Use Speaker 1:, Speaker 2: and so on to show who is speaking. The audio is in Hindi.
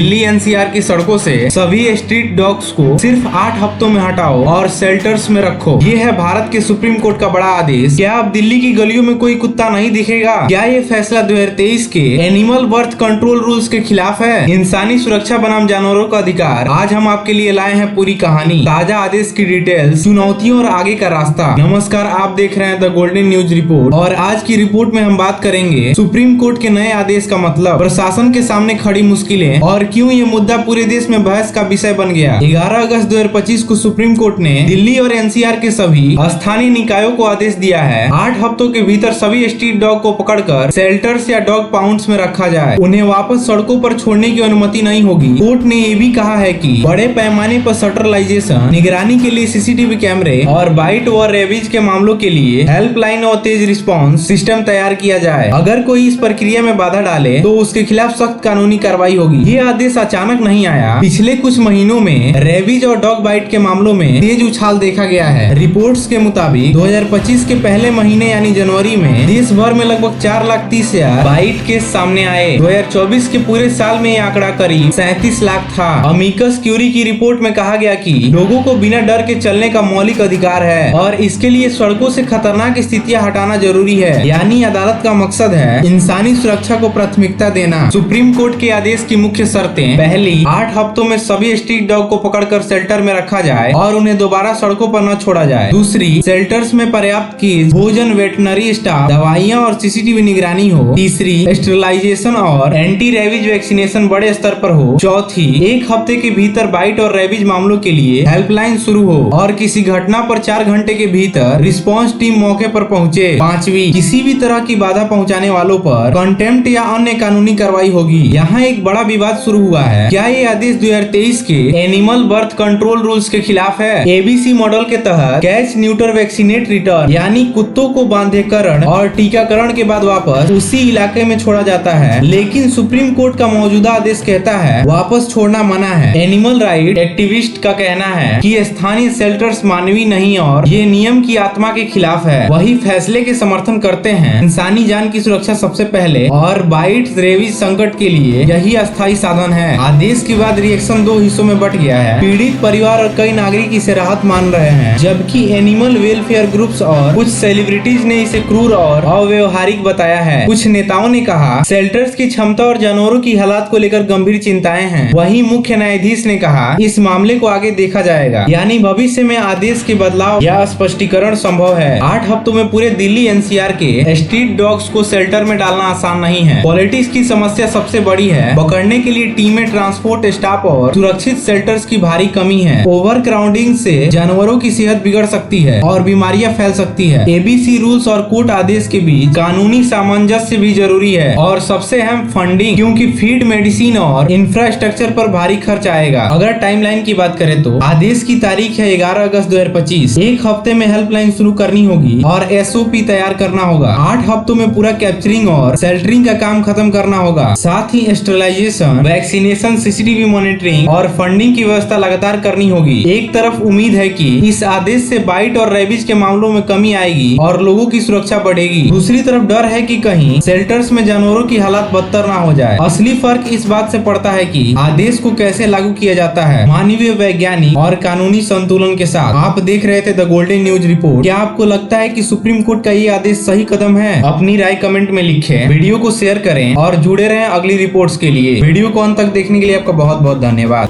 Speaker 1: दिल्ली एनसीआर की सड़कों से सभी स्ट्रीट डॉग्स को सिर्फ 8 हफ्तों में हटाओ और शेल्टर्स में रखो। ये है भारत के सुप्रीम कोर्ट का बड़ा आदेश। क्या अब दिल्ली की गलियों में कोई कुत्ता नहीं दिखेगा? क्या ये फैसला 2023 के एनिमल बर्थ कंट्रोल रूल्स के खिलाफ है? इंसानी सुरक्षा बनाम जानवरों का अधिकार। आज हम आपके लिए लाए हैं पूरी कहानी, ताजा आदेश की डिटेल्स, चुनौतियों और आगे का रास्ता। नमस्कार, आप देख रहे हैं द गोल्डन न्यूज रिपोर्ट और आज की रिपोर्ट में हम बात करेंगे सुप्रीम कोर्ट के नए आदेश का मतलब, प्रशासन के सामने खड़ी मुश्किलें और क्यों ये मुद्दा पूरे देश में बहस का विषय बन गया। 11 अगस्त 2025 को सुप्रीम कोर्ट ने दिल्ली और एनसीआर के सभी स्थानीय निकायों को आदेश दिया है 8 हफ्तों के भीतर सभी स्ट्रीट डॉग को पकड़कर शेल्टर्स या डॉग पाउंड्स में रखा जाए। उन्हें वापस सड़कों पर छोड़ने की अनुमति नहीं होगी। कोर्ट ने ये भी कहा है कि बड़े पैमाने पर शटरलाइजेशन, निगरानी के लिए सीसीटीवी कैमरे और बाइट और रेबीज के मामलों के लिए हेल्पलाइन और तेज रिस्पांस सिस्टम तैयार किया जाए। अगर कोई इस प्रक्रिया में बाधा डाले तो उसके खिलाफ सख्त कानूनी कार्रवाई होगी। ये आदेश अचानक नहीं आया। पिछले कुछ महीनों में रेबीज और डॉग बाइट के मामलों में तेज उछाल देखा गया है। रिपोर्ट्स के मुताबिक 2025 के पहले महीने यानी जनवरी में देश भर में लगभग 4,30,000 बाइट केस सामने आए। 2024 के पूरे साल में यह आंकड़ा करीब 37 लाख था। अमिकस क्यूरी की रिपोर्ट में कहा गया कि लोगों को बिना डर के चलने का मौलिक अधिकार है और इसके लिए सड़कों से खतरनाक स्थितियां हटाना जरूरी है। यानी अदालत का मकसद है इंसानी सुरक्षा को प्राथमिकता देना। सुप्रीम कोर्ट के आदेश की मुख्य शर्तें: पहली, 8 हफ्तों में सभी स्ट्रीट डॉग को पकड़कर शेल्टर में रखा जाए और उन्हें दोबारा सड़कों पर न छोड़ा जाए। दूसरी, शेल्टर्स में पर्याप्त कीज, भोजन, वेटनरी स्टाफ, दवाइयाँ और सीसीटीवी निगरानी हो। तीसरी, स्टेरिलाइजेशन और एंटी रेबीज वैक्सीनेशन बड़े स्तर पर हो। चौथी, 1 हफ्ते के भीतर बाइट और रेबीज मामलों के लिए हेल्पलाइन शुरू हो और किसी घटना पर 4 घंटे के भीतर रिस्पांस टीम मौके पर पहुंचे। पांचवी, किसी भी तरह की बाधा पहुंचाने वालों पर कंटेम्प्ट या अन्य कानूनी कार्रवाई होगी। यहाँ एक बड़ा विवाद शुरू हुआ है। क्या ये आदेश 2023 के एनिमल बर्थ कंट्रोल रूल्स के खिलाफ है? एबीसी मॉडल के तहत कैच, न्यूटर, वैक्सीनेट, रिटर्न यानी कुत्तों को बांधेकरण और टीकाकरण के बाद वापस उसी इलाके में छोड़ा जाता है। लेकिन सुप्रीम कोर्ट का मौजूदा आदेश कहता है वापस छोड़ना मना है। एनिमल राइट एक्टिविस्ट का कहना है कि स्थानीय शेल्टर्स मानवीय नहीं और ये नियम की आत्मा के खिलाफ है। वही फैसले के समर्थन करते हैं इंसानी जान की सुरक्षा सबसे पहले और बाइट रेबीज संकट के लिए यही अस्थायी साधन है। आदेश के बाद रिएक्शन 2 हिस्सों में बट गया है। पीड़ित परिवार और कई नागरिक इसे राहत मान रहे हैं, जबकि एनिमल वेलफेयर ग्रुप्स और कुछ सेलिब्रिटीज ने इसे क्रूर और अव्यवहारिक बताया है। कुछ नेताओं ने कहा शेल्टर्स की क्षमता और जानवरों की हालात को लेकर गंभीर चिंताएं हैं। वहीं मुख्य न्यायाधीश ने कहा इस मामले को आगे देखा जाएगा, यानी भविष्य में आदेश के बदलाव या स्पष्टीकरण संभव है। 8 हफ्तों में पूरे दिल्ली एनसीआर के स्ट्रीट डॉग्स को शेल्टर में डालना आसान नहीं है। पॉलिटिक्स की समस्या सबसे बड़ी है। पकड़ने के लिए टीमें, ट्रांसपोर्ट स्टाफ और सुरक्षित शेल्टर्स की भारी कमी है। ओवर क्राउडिंग से जानवरों की सेहत बिगड़ सकती है और बीमारियां फैल सकती है। एबीसी रूल्स और कोर्ट आदेश के बीच कानूनी सामंजस्य भी जरूरी है और सबसे अहम फंडिंग, क्योंकि फीड, मेडिसिन और इंफ्रास्ट्रक्चर पर भारी खर्च आएगा। अगर टाइमलाइन की बात करें तो आदेश की तारीख है 11 अगस्त 2025। 1 हफ्ते में हेल्पलाइन शुरू करनी होगी और एसओपी तैयार करना होगा। 8 हफ्तों में पूरा कैप्चरिंग और शेल्टरिंग का काम खत्म करना होगा। साथ ही स्टेरिलाइजेशन, वैक्सीनेशन, सीसीटीवी मॉनिटरिंग और फंडिंग की व्यवस्था लगातार करनी होगी। एक तरफ उम्मीद है कि इस आदेश से बाइट और रेबीज के मामलों में कमी आएगी और लोगों की सुरक्षा बढ़ेगी। दूसरी तरफ डर है कि कहीं शेल्टर्स में जानवरों की हालत बदतर ना हो जाए। असली फर्क इस बात से पड़ता है कि आदेश को कैसे लागू किया जाता है, मानवीय, वैज्ञानिक और कानूनी संतुलन के साथ। आप देख रहे थे द गोल्डन न्यूज रिपोर्ट। क्या आपको लगता है कि सुप्रीम कोर्ट का ये आदेश सही कदम है? अपनी राय कमेंट में लिखें, वीडियो को शेयर करें और जुड़े रहें अगली रिपोर्ट्स के लिए। वीडियो को अंत तक देखने के लिए आपका बहुत बहुत धन्यवाद।